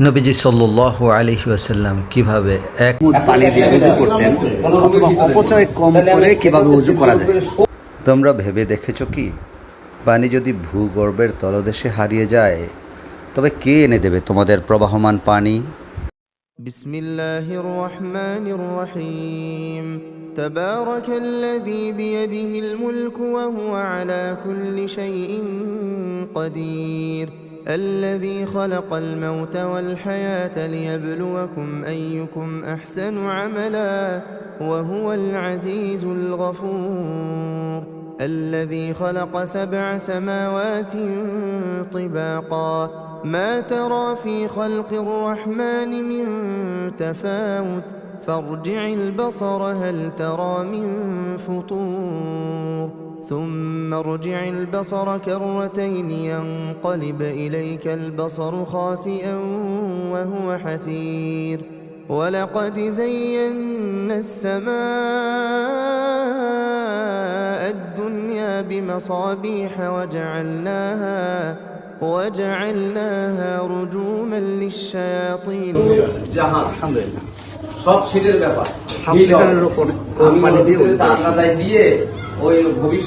নবীজি সাল্লাল্লাহু আলাইহি ওয়াসাল্লাম কিভাবে এক পানি দিয়ে উযু করতেন অথবা অপচয় কম করে কিভাবে উযু করা যায়। তোমরা ভেবে দেখেছো কি, পানি যদি ভূগর্ভের তলদেশে হারিয়ে যায় তবে কে এনে দেবে তোমাদের প্রবাহমান পানি? বিসমিল্লাহির রহমানির রহিম তাবারাকাল্লাযী বিয়াদিহিল মুলকু ওয়া হুয়া আলা কুল্লি শাইইন কাদির الذي خلق الموت والحياة ليبلوكم أيكم أحسن عملا وهو العزيز الغفور الذي خلق 7 سماوات طباقا ما ترى في خلق الرحمن من تفاوت فارجع البصر هل ترى من فطور ثم ارجع البصر كرتين ينقلب إليك البصر خاسئا وهو حسير ولقد زينا السماء الدنيا بمصابيح وجعلناها رجوما للشياطين আলহামদুলিল্লাহ। সব শীতের ব্যাপার হাফ লিটারের উপর আমি পানি দিয়ে উযু দিয়ে ওই ভবিষ্যৎ